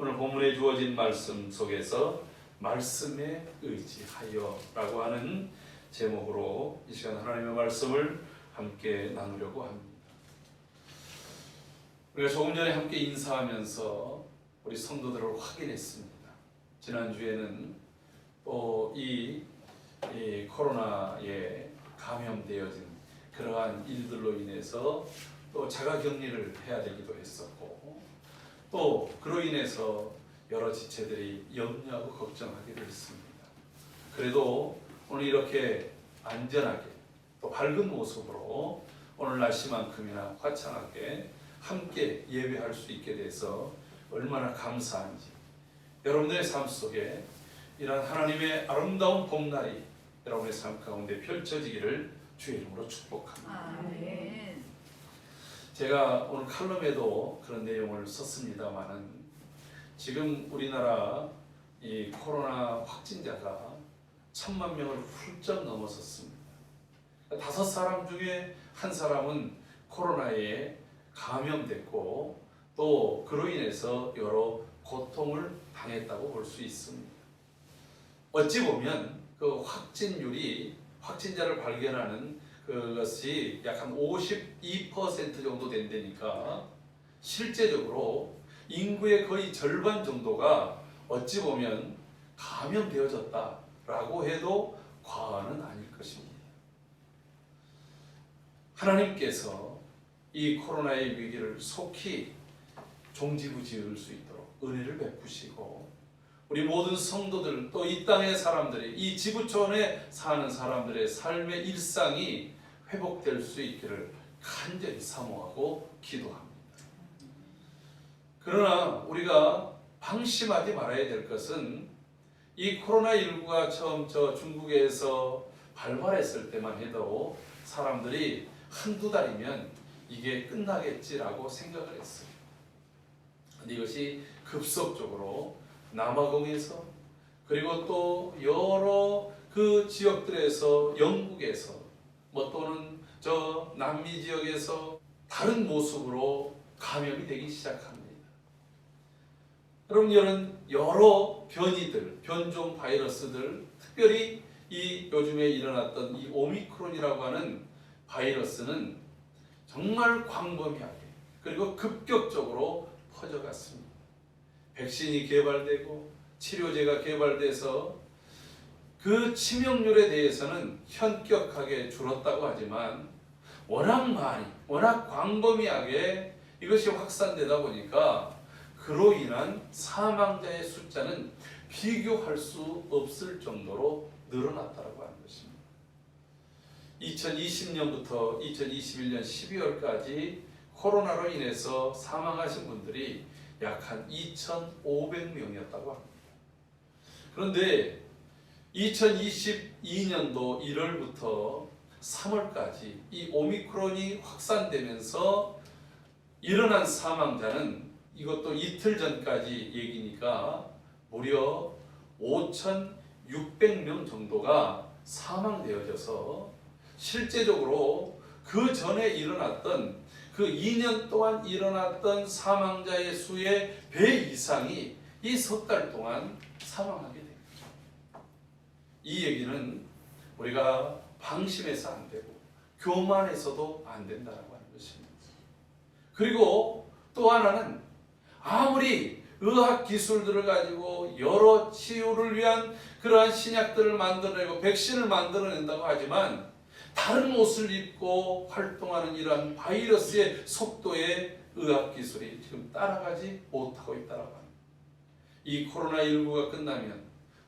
오늘 본문에 주어진 말씀 속에서 말씀에 의지하여 라고 하는 제목으로 이 시간 하나님의 말씀을 함께 나누려고 합니다. 우리가 조금 전에 함께 인사하면서 우리 성도들을 확인했습니다. 지난주에는 또 이 코로나에 감염되어진 그러한 일들로 인해서 또 자가격리를 해야 되기도 했었고, 또 그로 인해서 여러 지체들이 염려하고 걱정하기도 했습니다. 그래도 오늘 이렇게 안전하게 또 밝은 모습으로 오늘 날씨만큼이나 화창하게 함께 예배할 수 있게 돼서 얼마나 감사한지, 여러분들의 삶 속에 이러한 하나님의 아름다운 봄날이 여러분의 삶 가운데 펼쳐지기를 주의 이름으로 축복합니다. 아멘. 제가 오늘 칼럼에도 그런 내용을 썼습니다마는 지금 우리나라 이 코로나 확진자가 1000만 명을 훌쩍 넘어섰습니다. 5사람 중에 한 사람은 코로나에 감염됐고 또 그로 인해서 여러 고통을 당했다고 볼 수 있습니다. 어찌 보면 그 확진자를 발견하는 그것이 약 한 52% 정도 된다니까 실제적으로 인구의 거의 절반 정도가 어찌 보면 감염되어졌다라고 해도 과언은 아닐 것입니다. 하나님께서 이 코로나의 위기를 속히 종지부지을 수 있도록 은혜를 베푸시고 우리 모든 성도들 또 이 땅의 사람들이 이 지구촌에 사는 사람들의 삶의 일상이 회복될 수 있기를 간절히 사모하고 기도합니다. 그러나 우리가 방심하지 말아야 될 것은 이 코로나19가 처음 중국에서 발발했을 때만 해도 사람들이 한두 달이면 이게 끝나겠지라고 생각을 했어요. 근데 이것이 급속적으로 남아공에서 그리고 또 여러 그 지역들에서 영국에서 또는 저 남미 지역에서 다른 모습으로 감염이 되기 시작합니다. 여러분, 여러 변종 바이러스들, 특별히 이 요즘에 일어났던 이 오미크론이라고 하는 바이러스는 정말 광범위하게 그리고 급격적으로 퍼져갔습니다. 백신이 개발되고 치료제가 개발돼서 그 치명률에 대해서는 현격하게 줄었다고 하지만 워낙 광범위하게 이것이 확산되다 보니까 그로 인한 사망자의 숫자는 비교할 수 없을 정도로 늘어났다고 하는 것입니다. 2020년부터 2021년 12월까지 코로나로 인해서 사망하신 분들이 약 한 2,500명이었다고 합니다. 그런데 2022년도 1월부터 3월까지 이 오미크론이 확산되면서 일어난 사망자는 이것도 이틀 전까지 얘기니까 무려 5,600명 정도가 사망되어져서 실제적으로 그 전에 일어났던 그 2년 동안 일어났던 사망자의 수의 배 이상이 이 석 달 동안 사망하게 됩니다. 이 얘기는 우리가 방심해서 안 되고 교만해서도 안 된다고 하는 것입니다. 그리고 또 하나는 아무리 의학 기술들을 가지고 여러 치유를 위한 그러한 신약들을 만들어내고 백신을 만들어낸다고 하지만 다른 옷을 입고 활동하는 이러한 바이러스의 속도에 의학기술이 지금 따라가지 못하고 있다고 합니다. 이 코로나19가 끝나면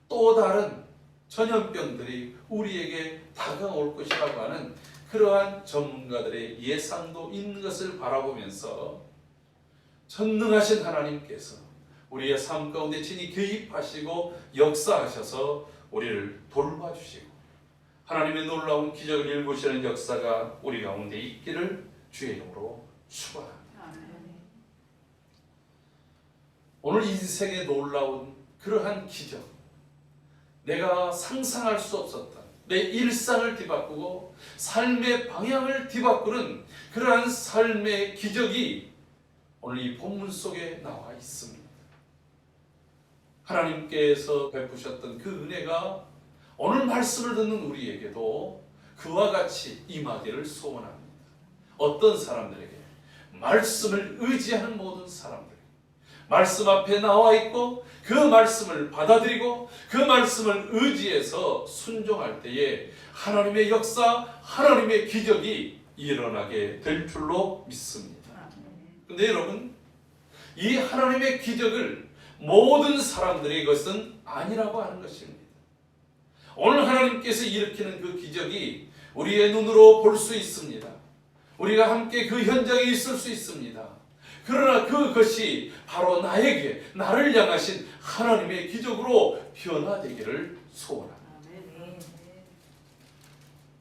또 다른 전염병들이 우리에게 다가올 것이라고 하는 그러한 전문가들의 예상도 있는 것을 바라보면서 전능하신 하나님께서 우리의 삶 가운데 친히 개입하시고 역사하셔서 우리를 돌봐주시고 하나님의 놀라운 기적을 일구시는 역사가 우리 가운데 있기를 주의 이름으로 축원합니다. 오늘 인생의 놀라운 그러한 기적, 내가 상상할 수 없었던 내 일상을 뒤바꾸고 삶의 방향을 뒤바꾸는 그러한 삶의 기적이 오늘 이 본문 속에 나와 있습니다. 하나님께서 베푸셨던 그 은혜가 오늘 말씀을 듣는 우리에게도 그와 같이 임하기를 소원합니다. 어떤 사람들에게? 말씀을 의지하는 모든 사람들, 말씀 앞에 나와 있고 그 말씀을 받아들이고 그 말씀을 의지해서 순종할 때에 하나님의 역사, 하나님의 기적이 일어나게 될 줄로 믿습니다. 근데 여러분, 이 하나님의 기적을 모든 사람들의 것은 아니라고 하는 것입니다. 오늘 하나님께서 일으키는 그 기적이 우리의 눈으로 볼 수 있습니다. 우리가 함께 그 현장에 있을 수 있습니다. 그러나 그것이 바로 나에게, 나를 향하신 하나님의 기적으로 변화되기를 소원합니다.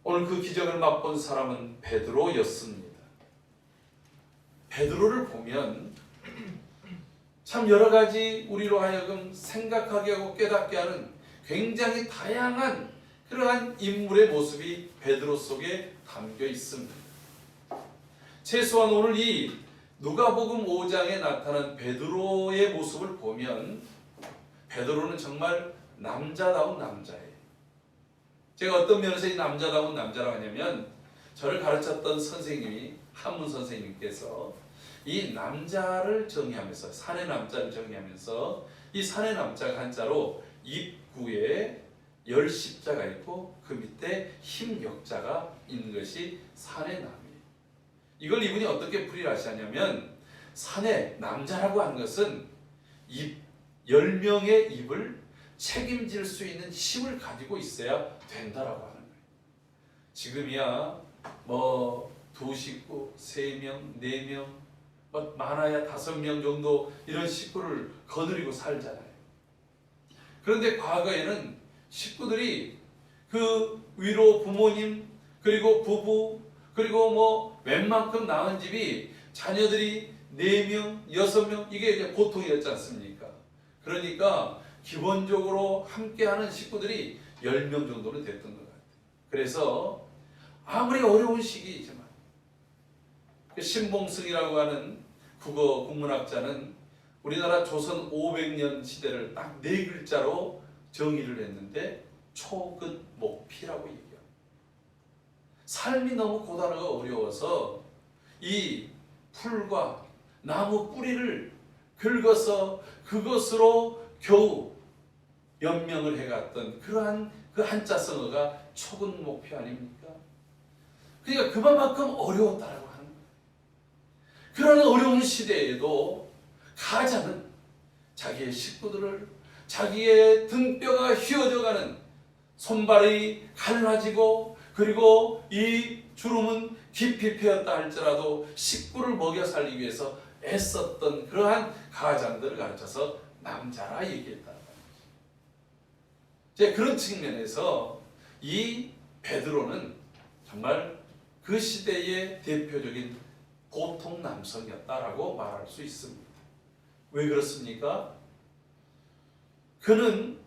오늘 그 기적을 맛본 사람은 베드로였습니다. 베드로를 보면 참 여러 가지 우리로 하여금 생각하게 하고 깨닫게 하는 굉장히 다양한 그러한 인물의 모습이 베드로 속에 담겨 있습니다. 최소한 오늘 이 누가복음 5장에 나타난 베드로의 모습을 보면 베드로는 정말 남자다운 남자예요. 제가 어떤 면에서 이 남자다운 남자라고 하냐면 저를 가르쳤던 선생님이, 한문 선생님께서 이 남자를 정의하면서, 산의 남자를 정의하면서 이 산의 남자가 한자로 입구에 열 십자가 있고 그 밑에 힘 역자가 있는 것이 산의 남이에요. 이걸 이분이 어떻게 풀이를 하시냐면 산의 남자라고 하는 것은 입, 10명의 입을 책임질 수 있는 힘을 가지고 있어야 된다라고 하는 거예요. 지금이야 뭐 2식구, 3명, 4명, 뭐 많아야 5명 정도 이런 식구를 거느리고 살잖아요. 그런데 과거에는 식구들이 그 위로 부모님, 그리고 부부, 그리고 뭐 웬만큼 낳은 집이 자녀들이 4명, 6명, 이게 이제 보통이었지 않습니까? 그러니까 기본적으로 함께하는 식구들이 10명 정도는 됐던 것 같아요. 그래서 아무리 어려운 시기이지만 신봉승이라고 하는 국어 국문학자는 우리나라 조선 500년 시대를 딱 4글자로 정의를 했는데 초긋목피라고 얘기합니다. 삶이 너무 고단하고 어려워서 이 풀과 나무 뿌리를 긁어서 그것으로 겨우 연명을 해갔던 그러한 그 한자성어가 초긋목피 아닙니까? 그러니까 그만큼 어려웠다라고 하는 거예요. 그런 어려운 시대에도 가장은 자기의 식구들을, 자기의 등뼈가 휘어져가는, 손발이 갈라지고 그리고 이 주름은 깊이 패였다 할지라도 식구를 먹여 살리기 위해서 애썼던 그러한 가장들을 가르쳐서 남자라 얘기했다는 거죠. 그런 측면에서 이 베드로는 정말 그 시대의 대표적인 보통 남성이었다라고 말할 수 있습니다. 왜 그렇습니까? 그는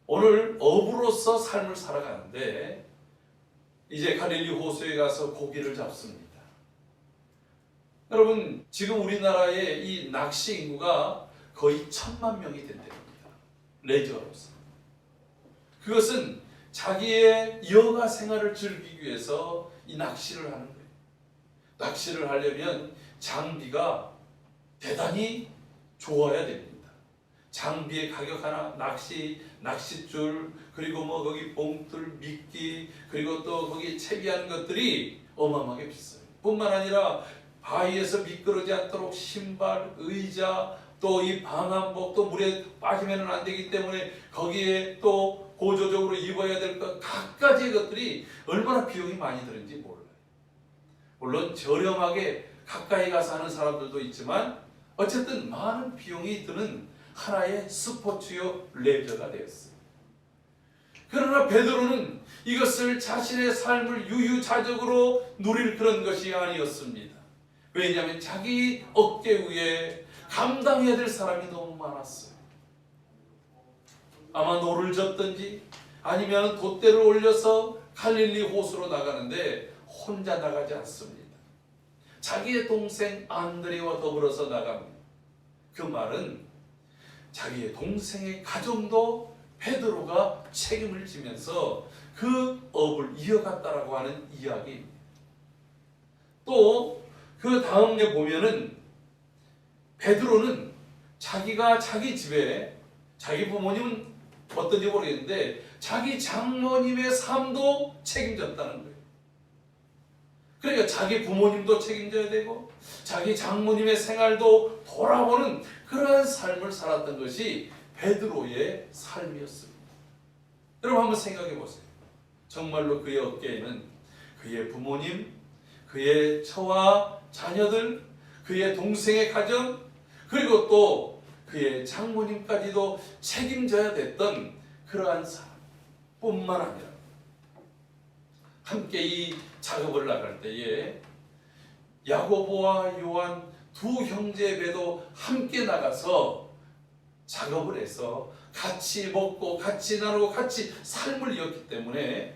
오늘 어부로서 삶을 살아가는데 이제 갈릴리 호수에 가서 고기를 잡습니다. 여러분, 지금 우리나라의 이 낚시 인구가 거의 1000만 명이 된답니다. 레저로서. 그것은 자기의 여가 생활을 즐기기 위해서 이 낚시를 하는 거예요. 낚시를 하려면 장비가 대단히 좋아야 됩니다. 장비의 가격 하나, 낚싯줄, 그리고 뭐 거기 봉틀, 미끼, 그리고 또 거기 채비하는 것들이 어마어마하게 비싸요. 뿐만 아니라 바위에서 미끄러지 않도록 신발, 의자, 또 이 방한복, 또 물에 빠지면 안 되기 때문에 거기에 또 보조적으로 입어야 될 것, 각가지의 것들이 얼마나 비용이 많이 드는지 몰라요. 물론 저렴하게 가까이 가서 하는 사람들도 있지만 어쨌든 많은 비용이 드는 하나의 스포츠요 레저가 되었어요. 그러나 베드로는 이것을 자신의 삶을 유유자적으로 누릴 그런 것이 아니었습니다. 왜냐하면 자기 어깨 위에 감당해야 될 사람이 너무 많았어요. 아마 노를 젓든지 아니면 돛대를 올려서 갈릴리 호수로 나가는데 혼자 나가지 않습니다. 자기의 동생 안드레와 더불어서 나갑니다. 그 말은 자기의 동생의 가정도 베드로가 책임을 지면서 그 업을 이어갔다라고 하는 이야기입니다. 또 그 다음에 보면은 베드로는 자기가 자기 집에, 자기 부모님은 어떤지 모르겠는데 자기 장모님의 삶도 책임졌다는 거예요. 그러니까 자기 부모님도 책임져야 되고 자기 장모님의 생활도 돌아보는 그러한 삶을 살았던 것이 베드로의 삶이었습니다. 여러분 한번 생각해 보세요. 정말로 그의 어깨에는 그의 부모님, 그의 처와 자녀들, 그의 동생의 가정, 그리고 또 그의 장모님까지도 책임져야 됐던 그러한 사람뿐만 아니라 함께 이 작업을 나갈 때에 야고보와 요한 두 형제배도 함께 나가서 작업을 해서 같이 먹고 같이 나누고 같이 삶을 이었기 때문에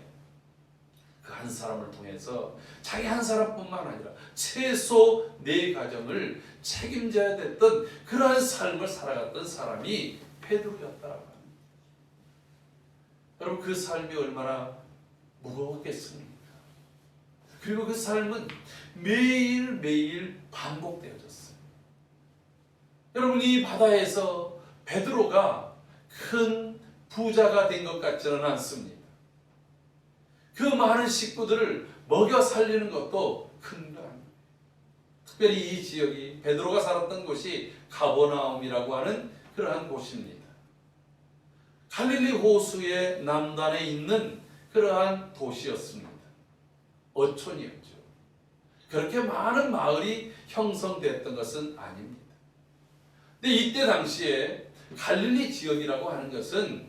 그 한 사람을 통해서 자기 한 사람뿐만 아니라 최소 네 가정을 책임져야 됐던 그러한 삶을 살아갔던 사람이 베드로였다라고 합니다. 여러분 그 삶이 얼마나 무거웠겠습니까? 그리고 그 삶은 매일매일 반복되어졌어요. 여러분 이 바다에서 베드로가 큰 부자가 된 것 같지는 않습니다. 그 많은 식구들을 먹여 살리는 것도 큰 거 아닙니다. 특별히 이 지역이 베드로가 살았던 곳이 가버나움이라고 하는 그러한 곳입니다. 갈릴리 호수의 남단에 있는 그러한 도시였습니다. 어촌이었죠. 그렇게 많은 마을이 형성됐던 것은 아닙니다. 근데 이때 당시에 갈릴리 지역이라고 하는 것은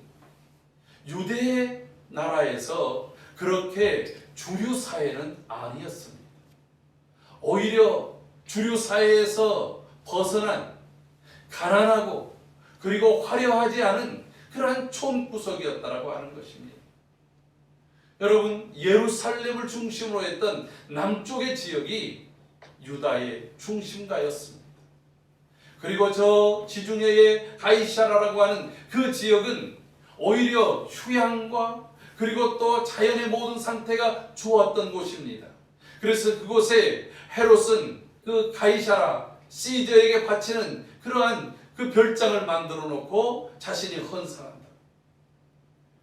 유대 나라에서 그렇게 주류 사회는 아니었습니다. 오히려 주류 사회에서 벗어난 가난하고 그리고 화려하지 않은 그러한 촌구석이었다라고 하는 것입니다. 여러분 예루살렘을 중심으로 했던 남쪽의 지역이 유다의 중심가였습니다. 그리고 저 지중해의 가이사라라고 하는 그 지역은 오히려 휴양과 그리고 또 자연의 모든 상태가 좋았던 곳입니다. 그래서 그곳에 헤롯은 그 가이사라 시저에게 바치는 그러한 그 별장을 만들어 놓고 자신이 헌상한다.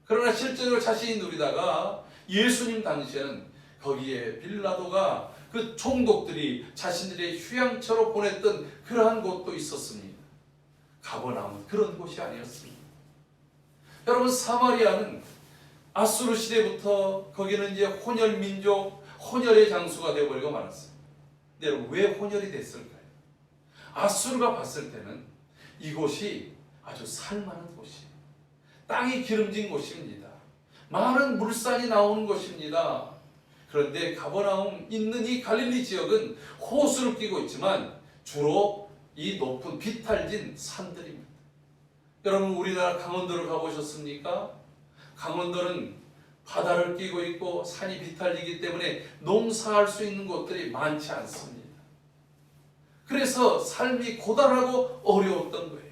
그러나 실제로 자신이 누리다가 예수님 당시에는 거기에 빌라도가 그 총독들이 자신들의 휴양처로 보냈던 그러한 곳도 있었습니다. 가버나움은 그런 곳이 아니었습니다. 여러분 사마리아는 아수르 시대부터 거기는 이제 혼혈 민족, 혼혈의 장소가 되어버리고 말았어요. 근데 여러분 왜 혼혈이 됐을까요? 아수르가 봤을 때는 이곳이 아주 살만한 곳이에요. 땅이 기름진 곳입니다. 많은 물산이 나오는 곳입니다. 그런데 가버나움 있는 이 갈릴리 지역은 호수를 끼고 있지만 주로 이 높은 비탈진 산들입니다. 여러분 우리나라 강원도를 가보셨습니까? 강원도는 바다를 끼고 있고 산이 비탈지기 때문에 농사할 수 있는 곳들이 많지 않습니다. 그래서 삶이 고단하고 어려웠던 거예요.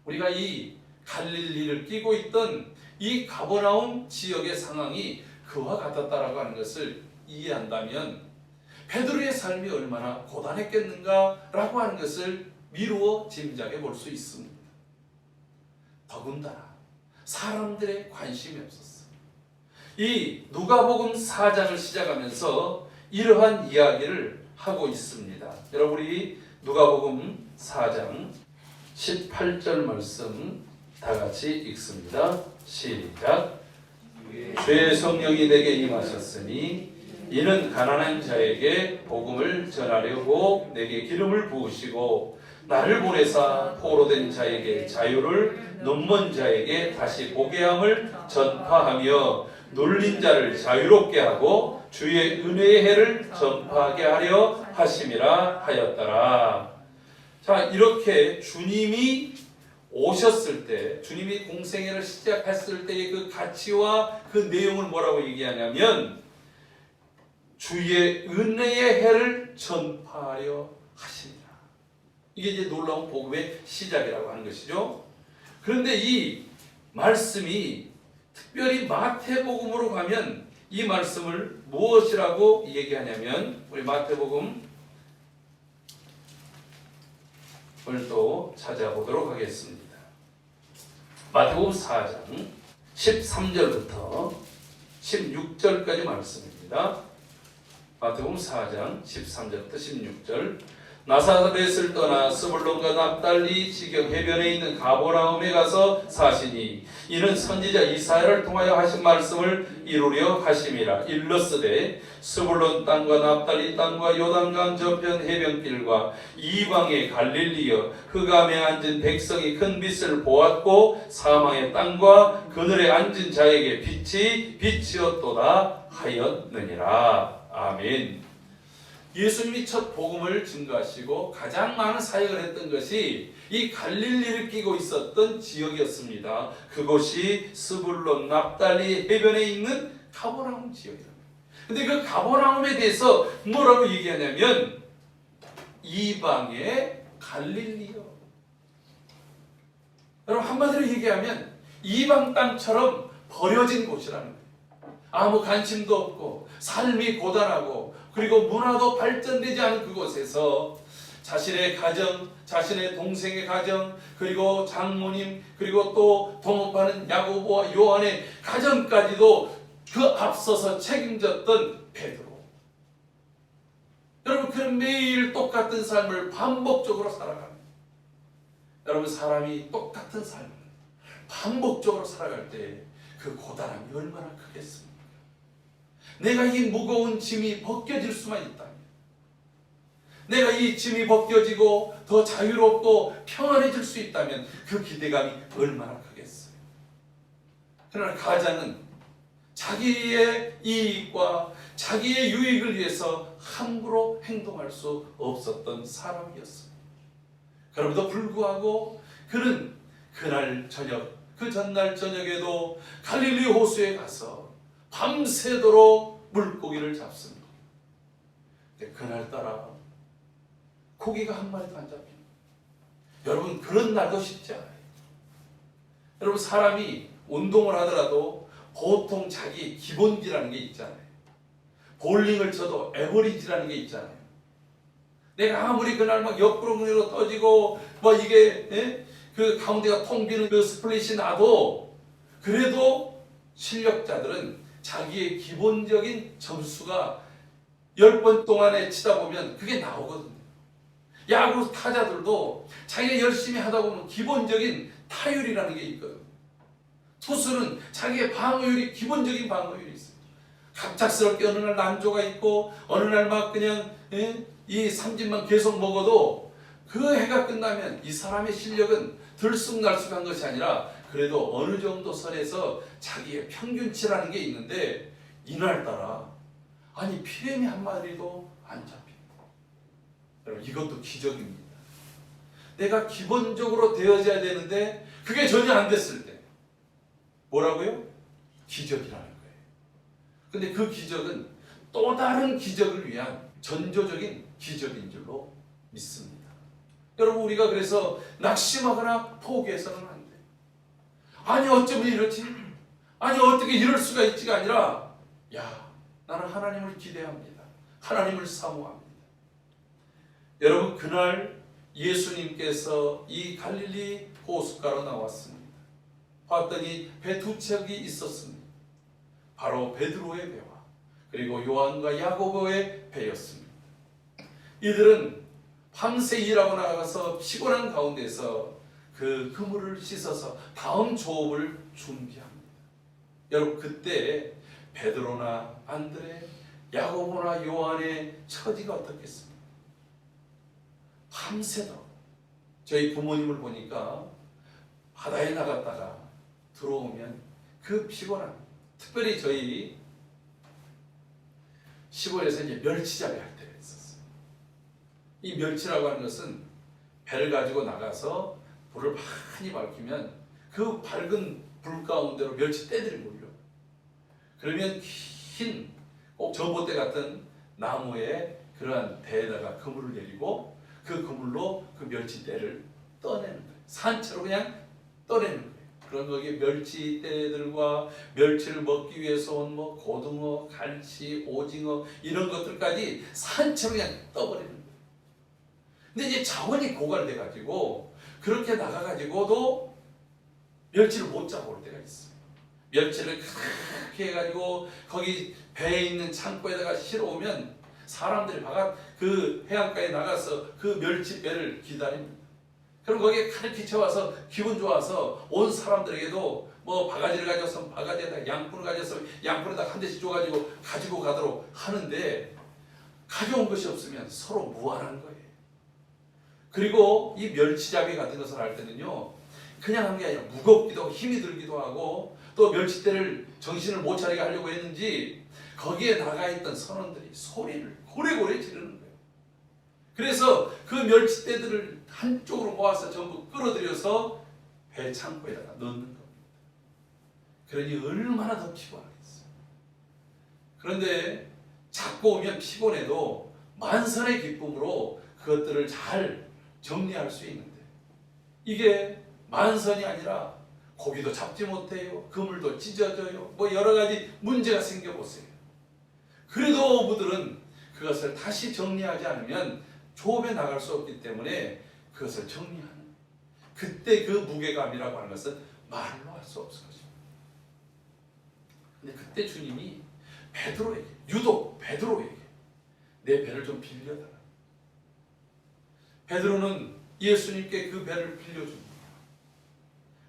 우리가 이 갈릴리를 끼고 있던 이 가버나움 지역의 상황이 그와 같았다라고 하는 것을 이해한다면 베드로의 삶이 얼마나 고단했겠는가라고 하는 것을 미루어 짐작해 볼 수 있습니다. 더군다나 사람들의 관심이 없었어요. 이 누가복음 4장을 시작하면서 이러한 이야기를 하고 있습니다. 여러분 우리 누가복음 4장 18절 말씀 다 같이 읽습니다. 시작. 주의 성령이 내게 임하셨으니 이는 가난한 자에게 복음을 전하려고 내게 기름을 부으시고 나를 보내사 포로된 자에게 자유를 눈먼 자에게 다시 보게 함을 전파하며 눌린 자를 자유롭게 하고 주의 은혜의 해를 전파하게 하려 하심이라 하였더라. 자, 이렇게 주님이 오셨을 때, 주님이 공생애를 시작했을 때의 그 가치와 그 내용을 뭐라고 얘기하냐면 주의 은혜의 해를 전파하려 하시니라. 이게 이제 놀라운 복음의 시작이라고 하는 것이죠. 그런데 이 말씀이 특별히 마태복음으로 가면 이 말씀을 무엇이라고 얘기하냐면, 우리 마태복음을 또 찾아보도록 하겠습니다. 마태복음 4장 13절부터 16절까지 말씀입니다. 마태복음 4장 13절부터 16절. 나사렛을 떠나 스불론과 납달리 지경 해변에 있는 가버나움에 가서 사시니 이는 선지자 이사야를 통하여 하신 말씀을 이루려 하심이라. 일러스되 스불론 땅과 납달리 땅과 요단강 저편 해변길과 이방의 갈릴리여 흑암에 앉은 백성이 큰 빛을 보았고 사망의 땅과 그늘에 앉은 자에게 빛이 비치었도다 하였느니라. 아멘. 예수님이 첫 복음을 증거하시고 가장 많은 사역을 했던 것이 이 갈릴리를 끼고 있었던 지역이었습니다. 그곳이 스불론 납달리 해변에 있는 가버나움 지역이랍니다. 근데 그 가버나움에 대해서 뭐라고 얘기하냐면 이방의 갈릴리요. 여러분, 한마디로 얘기하면 이방 땅처럼 버려진 곳이라는 거예요. 아무 관심도 없고 삶이 고단하고 그리고 문화도 발전되지 않은 그곳에서 자신의 가정, 자신의 동생의 가정, 그리고 장모님, 그리고 또 동업하는 야고보와 요한의 가정까지도 그 앞서서 책임졌던 베드로. 여러분, 그는 매일 똑같은 삶을 반복적으로 살아갑니다. 여러분, 사람이 똑같은 삶을 반복적으로 살아갈 때 그 고단함이 얼마나 크겠습니까? 내가 이 무거운 짐이 벗겨질 수만 있다면, 내가 이 짐이 벗겨지고 더 자유롭고 평안해질 수 있다면 그 기대감이 얼마나 크겠어요. 그러나 가장은 자기의 이익과 자기의 유익을 위해서 함부로 행동할 수 없었던 사람이었습니다. 그럼에도 불구하고 그는 그날 저녁, 그 전날 저녁에도 갈릴리 호수에 가서 밤새도록 물고기를 잡습니다. 근데 그날따라 고기가 한 마리도 안 잡힙니다. 여러분, 그런 날도 쉽지 않아요. 여러분, 사람이 운동을 하더라도 보통 자기 기본기라는 게 있잖아요. 볼링을 쳐도 에버리지라는 게 있잖아요. 내가 아무리 그날 막 옆구렁으로 떠지고 이게 그 가운데가 통 비는 그 스플릿이 나도 그래도 실력자들은 자기의 기본적인 점수가 10번 동안에 치다 보면 그게 나오거든요. 야구 타자들도 자기가 열심히 하다 보면 기본적인 타율이라는 게 있거든요. 투수는 자기의 방어율이, 기본적인 방어율이 있어요. 갑작스럽게 어느 날 난조가 있고 어느 날 막 그냥 이 삼진만 계속 먹어도 그 해가 끝나면 이 사람의 실력은 들쑥날쑥한 것이 아니라 그래도 어느 정도 선에서 자기의 평균치라는 게 있는데 이날따라 아니 피레미 한 마리도 안 잡힙니다. 여러분, 이것도 기적입니다. 내가 기본적으로 되어져야 되는데 그게 전혀 안 됐을 때 뭐라고요? 기적이라는 거예요. 근데 그 기적은 또 다른 기적을 위한 전조적인 기적인 줄로 믿습니다. 여러분, 우리가 그래서 낙심하거나 포기해서는 안 돼요. 아니 어쩌면 이렇지? 아니 어떻게 이럴 수가 있지가 아니라 야, 나는 하나님을 기대합니다. 하나님을 사모합니다. 여러분, 그날 예수님께서 이 갈릴리 호숫가로 나왔습니다. 봤더니 배 두 척이 있었습니다. 바로 베드로의 배와 그리고 요한과 야고보의 배였습니다. 이들은 밤새 일하고 나가서 피곤한 가운데서 그 그물을 씻어서 다음 조업을 준비합니다. 여러분, 그때 베드로나 안드레, 야고보나 요한의 처지가 어떻겠습니까? 밤새도록. 저희 부모님을 보니까 바다에 나갔다가 들어오면 그 피곤함, 특별히 저희 시골에서 이제 멸치잡이 할 때가 있었어요. 이 멸치라고 하는 것은 배를 가지고 나가서 불을 많이 밝히면 그 밝은 불 가운데로 멸치 떼들이 몰려. 그러면 흰 꼭 전봇대 같은 나무에 그러한 배에다가 그물을 내리고 그 그물로 그 멸치떼를 떠내는 거예요. 산채로 그냥 떠내는 거예요. 그런 거기에 멸치떼들과 멸치를 먹기 위해서 온 뭐 고등어, 갈치, 오징어 이런 것들까지 산채로 그냥 떠버리는 거예요. 근데 이제 자원이 고갈돼 가지고 그렇게 나가 가지고도 멸치를 못 잡아올 때가 있어요. 멸치를 그렇게 해가지고 거기 배에 있는 창고에다가 실어오면 사람들이 그 해안가에 나가서 그 멸치배를 기다립니다. 그럼 거기에 칼을 비춰와서 기분 좋아서 온 사람들에게도 뭐 바가지를 가져서 바가지에다 양푼을 가져서 양푼에다 한 대씩 줘가지고 가지고 가도록 하는데 가져온 것이 없으면 서로 무한한 거예요. 그리고 이 멸치잡이 같은 것을 할 때는요, 그냥 한 게 아니라 무겁기도 하고 힘이 들기도 하고 또 멸치떼를 정신을 못 차리게 하려고 했는지 거기에 나가 있던 선원들이 소리를 고래고래 지르는 거예요. 그래서 그 멸치떼들을 한쪽으로 모아서 전부 끌어들여서 배 창고에다가 넣는 겁니다. 그러니 얼마나 더 피곤하겠어요. 그런데 잡고 오면 피곤해도 만선의 기쁨으로 그것들을 잘 정리할 수 있는데 이게 만선이 아니라 고기도 잡지 못해요. 그물도 찢어져요. 뭐 여러 가지 문제가 생겨보세요. 그래도 어부들은 그것을 다시 정리하지 않으면 조업에 나갈 수 없기 때문에 그것을 정리하는, 그때 그 무게감이라고 하는 것은 말로 할 수 없을 것입니다. 근데 그때 주님이 베드로에게, 유독 베드로에게 내 배를 좀 빌려달라. 베드로는 예수님께 그 배를 빌려줍니다.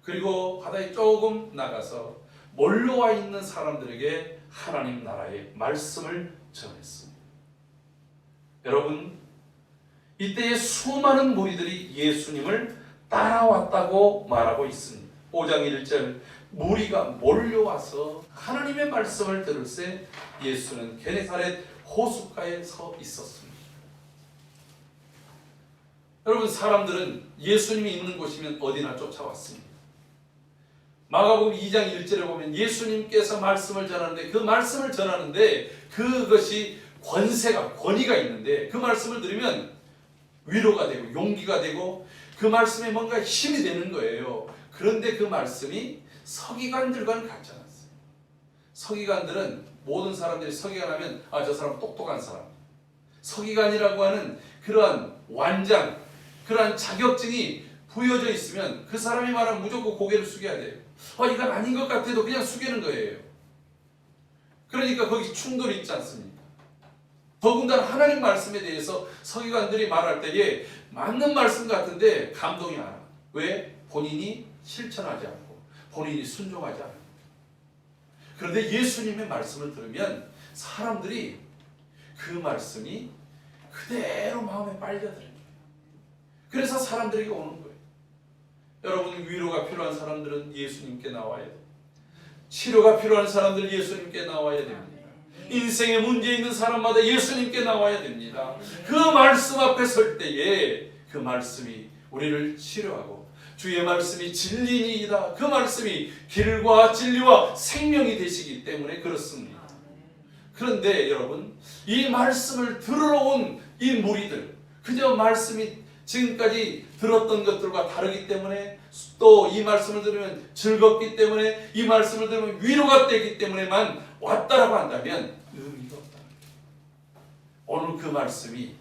그리고 바다에 조금 나가서 몰려와 있는 사람들에게 하나님 나라의 말씀을 전했습니다. 여러분, 이때에 수많은 무리들이 예수님을 따라왔다고 말하고 있습니다. 5장 1절, 무리가 몰려와서 하나님의 말씀을 들을새 예수는 게네사렛 호숫가에 서 있었습니다. 여러분, 사람들은 예수님이 있는 곳이면 어디나 쫓아왔습니다. 마가복음 2장 1절에 보면 예수님께서 말씀을 전하는데, 그 말씀을 전하는데 그것이 권위가 있는데 그 말씀을 들으면 위로가 되고 용기가 되고 그 말씀에 뭔가 힘이 되는 거예요. 그런데 그 말씀이 서기관들과는 같지 않았어요. 서기관들은, 모든 사람들이 서기관 하면 저 사람 똑똑한 사람, 서기관이라고 하는 그러한 완장, 그러한 자격증이 부여져 있으면 그 사람이 말하면 무조건 고개를 숙여야 돼요. 이건 아닌 것 같아도 그냥 숙이는 거예요. 그러니까 거기 충돌이 있지 않습니까? 더군다나 하나님 말씀에 대해서 서기관들이 말할 때에 맞는 말씀 같은데 감동이 안 와요. 왜? 본인이 실천하지 않고 본인이 순종하지 않고. 그런데 예수님의 말씀을 들으면 사람들이 그 말씀이 그대로 마음에 빨려들어요. 그래서 사람들에게 오는 거예요. 여러분, 위로가 필요한 사람들은 예수님께 나와야 돼요. 치료가 필요한 사람들은 예수님께 나와야 됩니다. 인생에 문제 있는 사람마다 예수님께 나와야 됩니다. 그 말씀 앞에 설 때에 그 말씀이 우리를 치료하고 주의 말씀이 진리니이다. 그 말씀이 길과 진리와 생명이 되시기 때문에 그렇습니다. 그런데 여러분, 이 말씀을 들으러 온 이 무리들, 그저 말씀이 지금까지 들었던 것들과 다르기 때문에, 또 이 말씀을 들으면 즐겁기 때문에, 이 말씀을 들으면 위로가 되기 때문에만 왔다라고 한다면 의미가 없다. 오늘 그 말씀이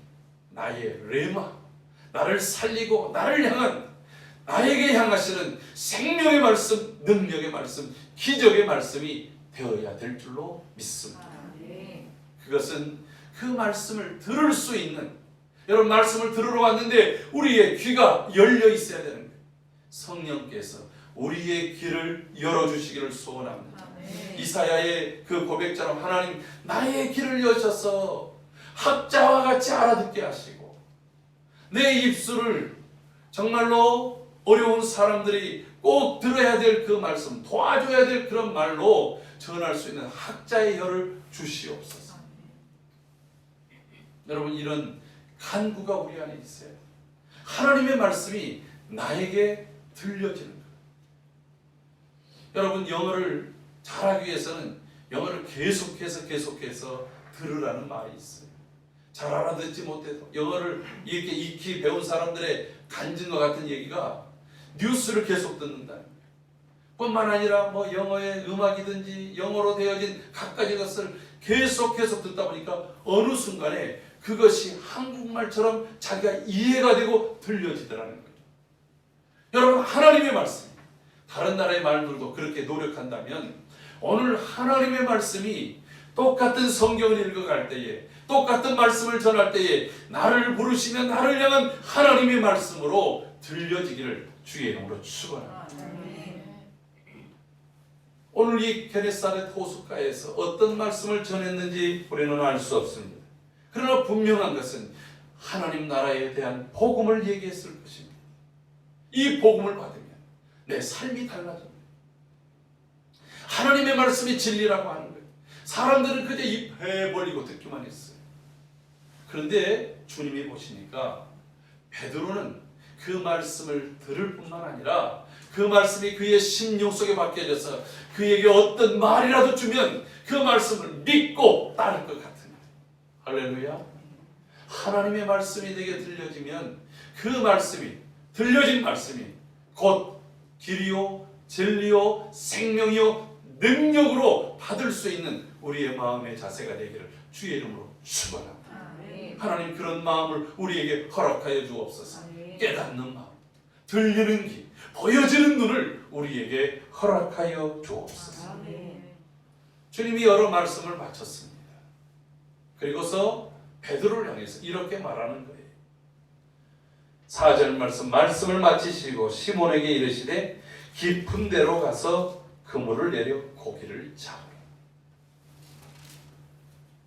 나의 레마, 나를 살리고 나를 향한, 나에게 향하시는 생명의 말씀, 능력의 말씀, 기적의 말씀이 되어야 될 줄로 믿습니다. 그것은 그 말씀을 들을 수 있는, 여러분, 말씀을 들으러 왔는데 우리의 귀가 열려 있어야 되는 거예요. 성령께서 우리의 귀를 열어주시기를 소원합니다. 이사야의 그 고백처럼 하나님 나의 귀를 여셔서 학자와 같이 알아듣게 하시고, 내 입술을 정말로 어려운 사람들이 꼭 들어야 될 그 말씀, 도와줘야 될 그런 말로 전할 수 있는 학자의 혀를 주시옵소서. 여러분, 이런 간구가 우리 안에 있어요. 하나님의 말씀이 나에게 들려지는 거예요. 여러분, 영어를 잘하기 위해서는 영어를 계속해서 들으라는 말이 있어요. 잘 알아듣지 못해도 영어를 이렇게 익히 배운 사람들의 간증과 같은 얘기가 뉴스를 계속 듣는다는 거예요. 뿐만 아니라 뭐 영어의 음악이든지 영어로 되어진 갖가지 것을 계속 듣다 보니까 어느 순간에 그것이 한국말처럼 자기가 이해가 되고 들려지더라는 거예요. 여러분, 하나님의 말씀, 다른 나라의 말들도 그렇게 노력한다면 오늘 하나님의 말씀이 똑같은 성경을 읽어갈 때에, 똑같은 말씀을 전할 때에 나를 부르시며 나를 향한 하나님의 말씀으로 들려지기를 주의 이름으로 축원합니다. 오늘 이 게네사렛 호숫가에서 어떤 말씀을 전했는지 우리는 알 수 없습니다. 그러나 분명한 것은 하나님 나라에 대한 복음을 얘기했을 것입니다. 이 복음을 받으면 내 삶이 달라집니다. 하나님의 말씀이 진리라고 하는 거예요. 사람들은 그저 입 벌리고 듣기만 했어요. 그런데 주님이 보시니까 베드로는 그 말씀을 들을 뿐만 아니라 그 말씀이 그의 심령 속에 박혀져서 그에게 어떤 말이라도 주면 그 말씀을 믿고 따를 것 같은 거예요. 할렐루야. 하나님의 말씀이 내게 들려지면 그 말씀이, 들려진 말씀이 곧 길이요 진리요 생명이요 능력으로 받을 수 있는 우리의 마음의 자세가 되기를 주의 이름으로 축원합니다. 하나님, 그런 마음을 우리에게 허락하여 주옵소서. 깨닫는 마음, 들리는 귀, 보여지는 눈을 우리에게 허락하여 주옵소서. 주님이 여러 말씀을 마쳤습니다. 그리고서 베드로를 향해서 이렇게 말하는 거예요. 4절 말씀을 마치시고 시몬에게 이르시되 깊은 데로 가서 그물을 내려 고기를 잡으라.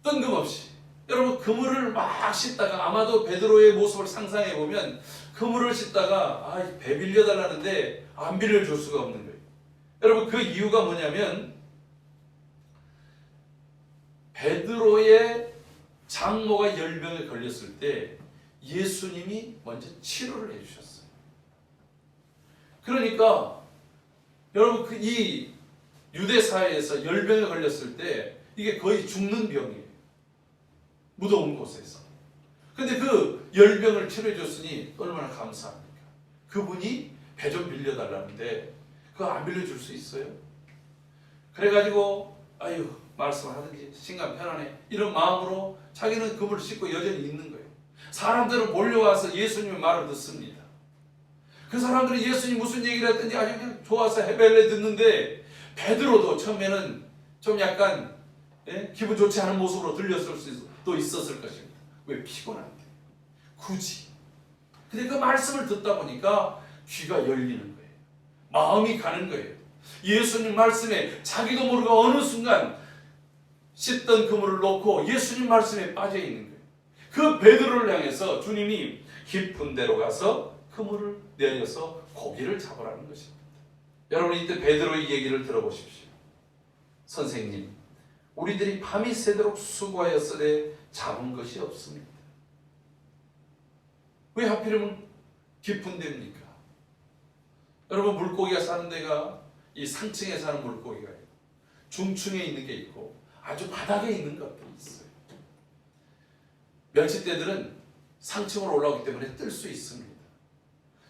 뜬금없이 여러분, 그물을 막 씻다가, 아마도 베드로의 모습을 상상해 보면 그물을 씻다가 배 빌려달라는데 안 빌려줄 수가 없는 거예요. 여러분, 그 이유가 뭐냐면 베드로의 장모가 열병에 걸렸을 때 예수님이 먼저 치료를 해주셨어요. 그러니까 여러분, 이 유대사회에서 열병에 걸렸을 때 이게 거의 죽는 병이에요. 무더운 곳에서. 근데 그 열병을 치료해 줬으니 얼마나 감사합니까? 그분이 배 좀 빌려달라는데 그거 안 빌려줄 수 있어요? 그래가지고 아유, 말씀을 하든지 신간 편안해 이런 마음으로 자기는 그물을 씻고 여전히 있는 거예요. 사람들은 몰려와서 예수님의 말을 듣습니다. 그 사람들은 예수님 무슨 얘기를 했든지 아주 그냥 좋아서 헤벨레 듣는데 베드로도 처음에는 좀 약간 기분 좋지 않은 모습으로 들렸을 수도 있었을 것입니다. 왜? 피곤한데 굳이. 근데 그 말씀을 듣다 보니까 귀가 열리는 거예요. 마음이 가는 거예요. 예수님 말씀에 자기도 모르게 어느 순간 씻던 그물을 놓고 예수님 말씀에 빠져 있는 거예요. 그 베드로를 향해서 주님이 깊은 데로 가서 그물을 내려서 고기를 잡으라는 것입니다. 여러분, 이때 베드로의 얘기를 들어보십시오. 선생님, 우리들이 밤이 새도록 수고하였으되 잡은 것이 없습니다. 왜 하필이면 깊은 데입니까? 여러분, 물고기가 사는 데가 이 상층에 사는 물고기가 있고 중층에 있는 게 있고 아주 바닥에 있는 것들이 있어요. 멸치떼들은 상층으로 올라오기 때문에 뜰 수 있습니다.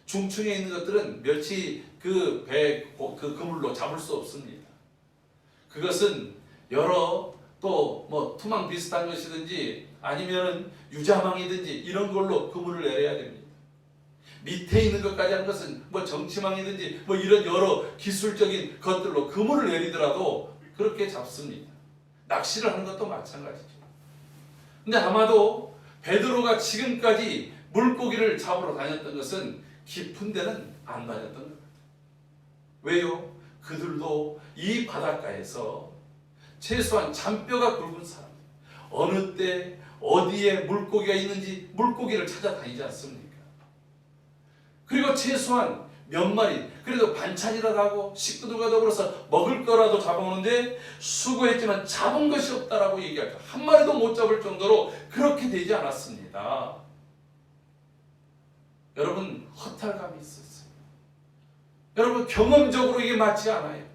중층에 있는 것들은 멸치 그 그물로 잡을 수 없습니다. 그것은 여러 또 뭐 투망 비슷한 것이든지 아니면 유자망이든지 이런 걸로 그물을 내려야 됩니다. 밑에 있는 것까지 하는 것은 뭐 정치망이든지 뭐 이런 여러 기술적인 것들로 그물을 내리더라도 그렇게 잡습니다. 낚시를 하는 것도 마찬가지죠. 근데 아마도 베드로가 지금까지 물고기를 잡으러 다녔던 것은 깊은 데는 안 다녔던 것 같아요. 왜요? 그들도 이 바닷가에서 최소한 잔뼈가 굵은 사람, 어느 때 어디에 물고기가 있는지 물고기를 찾아다니지 않습니까? 그리고 최소한 몇 마리, 그래도 반찬이라도 하고 식구들과 더불어서 먹을 거라도 잡아오는데 수고했지만 잡은 것이 없다라고 얘기하죠. 한 마리도 못 잡을 정도로 그렇게 되지 않았습니다. 여러분, 허탈감이 있었어요. 여러분, 경험적으로 이게 맞지 않아요.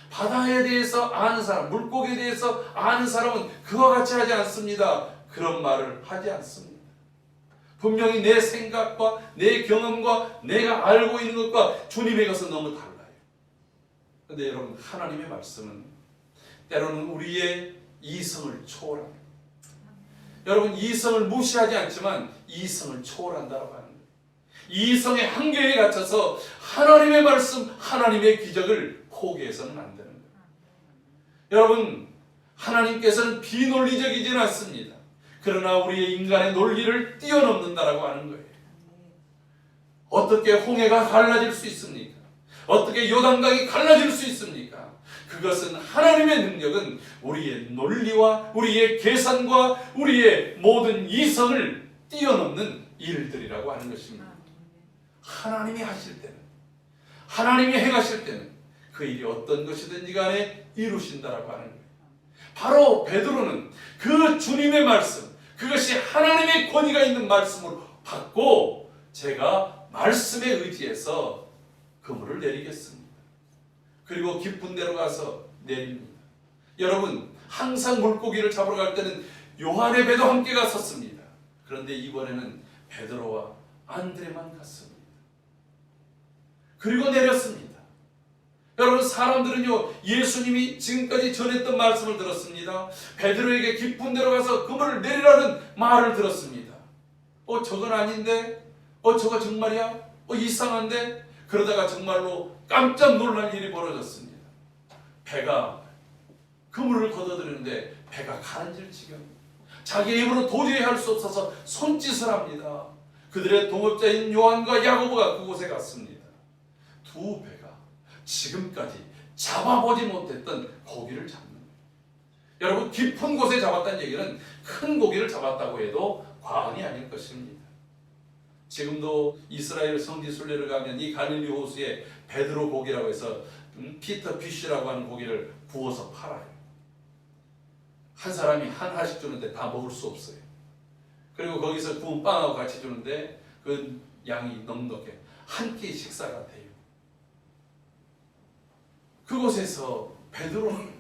바다에 대해서 아는 사람, 물고기에 대해서 아는 사람은 그와 같이 하지 않습니다. 그런 말을 하지 않습니다. 분명히 내 생각과 내 경험과 내가 알고 있는 것과 주님의 것은 너무 달라요. 그런데 여러분, 하나님의 말씀은 때로는 우리의 이성을 초월합니다. 여러분, 이성을 무시하지 않지만 이성을 초월한다고 하는 거예요. 이성의 한계에 갇혀서 하나님의 말씀, 하나님의 기적을 포기해서는 안 되는 거예요. 여러분, 하나님께서는 비논리적이지는 않습니다. 그러나 우리의 인간의 논리를 뛰어넘는다라고 하는 거예요. 어떻게 홍해가 갈라질 수 있습니까? 어떻게 요단강이 갈라질 수 있습니까? 그것은 하나님의 능력은 우리의 논리와 우리의 계산과 우리의 모든 이성을 뛰어넘는 일들이라고 하는 것입니다. 하나님이 하실 때는, 하나님이 행하실 때는 그 일이 어떤 것이든지 간에 이루신다라고 하는 거예요. 바로 베드로는 그 주님의 말씀, 그것이 하나님의 권위가 있는 말씀으로 받고 제가 말씀에 의지해서 그물을 내리겠습니다. 그리고 깊은 데로 가서 내립니다. 여러분, 항상 물고기를 잡으러 갈 때는 요한의 배도 함께 갔었습니다. 그런데 이번에는 베드로와 안드레만 갔습니다. 그리고 내렸습니다. 여러분, 사람들은요, 예수님이 지금까지 전했던 말씀을 들었습니다. 베드로에게 깊은 데로 가서 그물을 내리라는 말을 들었습니다. 저건 아닌데? 저거 정말이야? 이상한데? 그러다가 정말로 깜짝 놀랄 일이 벌어졌습니다. 배가 그물을 걷어들이는데 배가 가라앉을 지경입니다. 자기 힘으로 도저히 할 수 없어서 손짓을 합니다. 그들의 동업자인 요한과 야고보가 그곳에 갔습니다. 두 배가 지금까지 잡아보지 못했던 고기를 잡는 거예요. 여러분, 깊은 곳에 잡았다는 얘기는 큰 고기를 잡았다고 해도 과언이 아닐 것입니다. 지금도 이스라엘 성지순례를 가면 이 갈릴리 호수에 베드로 고기라고 해서 피터 피쉬라고 하는 고기를 구워서 팔아요. 한 사람이 한 하씩 주는데 다 먹을 수 없어요. 그리고 거기서 구운 빵하고 같이 주는데 그 양이 넉넉해. 한 끼 식사가 돼요. 그곳에서 베드로는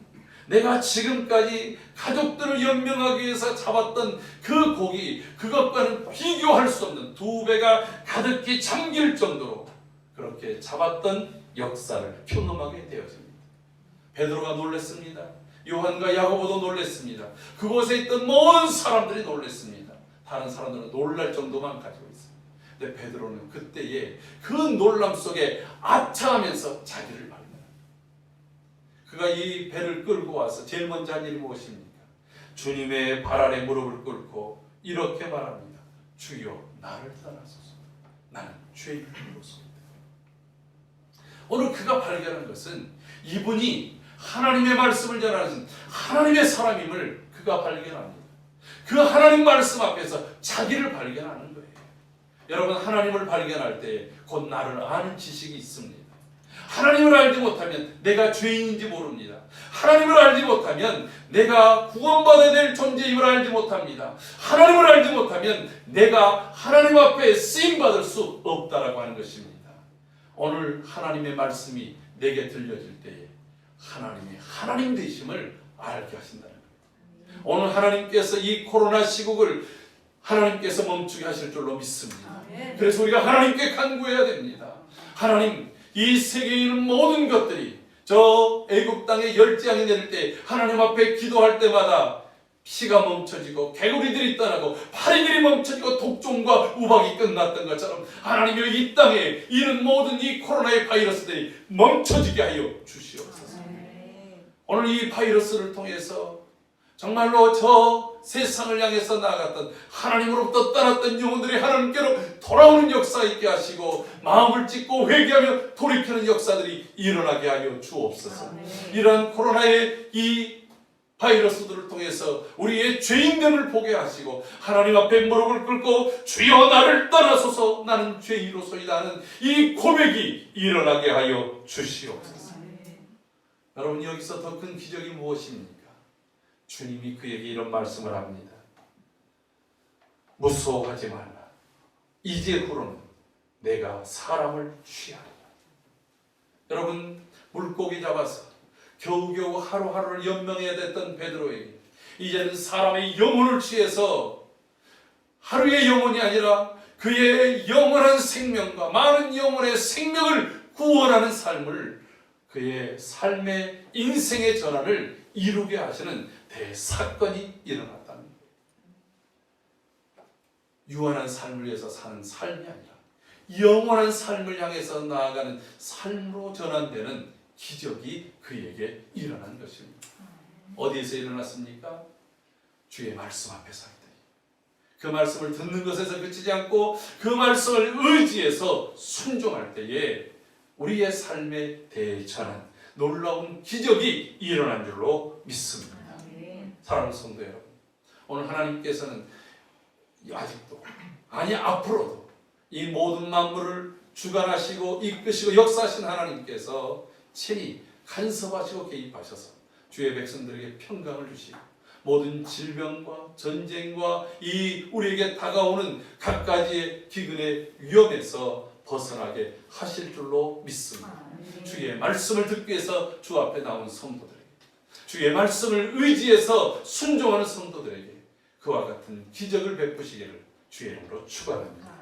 내가 지금까지 가족들을 연명하기 위해서 잡았던 그 고기, 그것과는 비교할 수 없는 두 배가 가득히 잠길 정도로 그렇게 잡았던 역사를 경험하게 되어집니다. 베드로가 놀랐습니다. 요한과 야고보도 놀랐습니다. 그곳에 있던 모든 사람들이 놀랐습니다. 다른 사람들은 놀랄 정도만 가지고 있습니다. 근데 베드로는 그때에 그 놀람 속에 아차하면서 자기를 발견합니다. 그가 이 배를 끌고 와서 제일 먼저 한 일이 무엇입니까? 주님의 발 아래 무릎을 꿇고 이렇게 말합니다. 주여, 나를 떠나소서. 나는 죄인으로소이다. 오늘 그가 발견한 것은 이분이 하나님의 말씀을 전하는 하나님의 사람임을 그가 발견합니다. 그 하나님 말씀 앞에서 자기를 발견하는 거예요. 여러분, 하나님을 발견할 때 곧 나를 아는 지식이 있습니다. 하나님을 알지 못하면 내가 죄인인지 모릅니다. 하나님을 알지 못하면 내가 구원받아야 될 존재임을 알지 못합니다. 하나님을 알지 못하면 내가 하나님 앞에 쓰임받을 수 없다라고 하는 것입니다. 오늘 하나님의 말씀이 내게 들려질 때에 하나님이 하나님 되심을 알게 하신다는 거예요. 오늘 하나님께서 이 코로나 시국을 하나님께서 멈추게 하실 줄로 믿습니다. 그래서 우리가 하나님께 간구해야 됩니다. 하나님, 이 세계에 있는 모든 것들이 저 애굽 땅에 열재앙이 내릴 때 하나님 앞에 기도할 때마다 피가 멈춰지고 개구리들이 떠나고 파리들이 멈춰지고 독종과 우박이 끝났던 것처럼 하나님이 이 땅에 이런 모든 이 코로나의 바이러스들이 멈춰지게 하여 주시옵소서. 오늘 이 바이러스를 통해서 정말로 저 세상을 향해서 나아갔던 하나님으로부터 떠났던 영혼들이 하나님께로 돌아오는 역사가 있게 하시고 마음을 찢고 회개하며 돌이키는 역사들이 일어나게 하여 주옵소서. 이러한 코로나의 이 바이러스들을 통해서 우리의 죄인됨을 보게 하시고 하나님 앞에 무릎을 꿇고 주여, 나를 떠나소서. 나는 죄인으로소이다 하는 이 고백이 일어나게 하여 주시옵소서. 여러분, 여기서 더 큰 기적이 무엇입니까? 주님이 그에게 이런 말씀을 합니다. 무서워하지 말라. 이제후로는 내가 사람을 취하리라. 여러분, 물고기 잡아서 겨우겨우 하루하루를 연명해야 됐던 베드로에게 이제는 사람의 영혼을 취해서 하루의 영혼이 아니라 그의 영원한 생명과 많은 영혼의 생명을 구원하는 삶을, 그의 삶의 인생의 전환을 이루게 하시는 대사건이 일어났다는 거예요. 유한한 삶을 위해서 사는 삶이 아니라 영원한 삶을 향해서 나아가는 삶으로 전환되는 기적이 그에게 일어난 것입니다. 어디에서 일어났습니까? 주의 말씀 앞에서. 그 말씀을 듣는 것에서 그치지 않고 그 말씀을 의지해서 순종할 때에 우리의 삶의 대전환, 놀라운 기적이 일어난 줄로 믿습니다. 사랑하는 성도 여러분, 오늘 하나님께서는 아직도, 아니 앞으로도 이 모든 만물을 주관하시고 이끄시고 역사하신 하나님께서 친히 간섭하시고 개입하셔서 주의 백성들에게 평강을 주시고 모든 질병과 전쟁과 이 우리에게 다가오는 각가지의 기근의 위험에서 벗어나게 하실 줄로 믿습니다. 주의 말씀을 듣기 위해서 주 앞에 나온 성도들에게, 주의 말씀을 의지해서 순종하는 성도들에게 그와 같은 기적을 베푸시기를 주의 이름으로 축원합니다.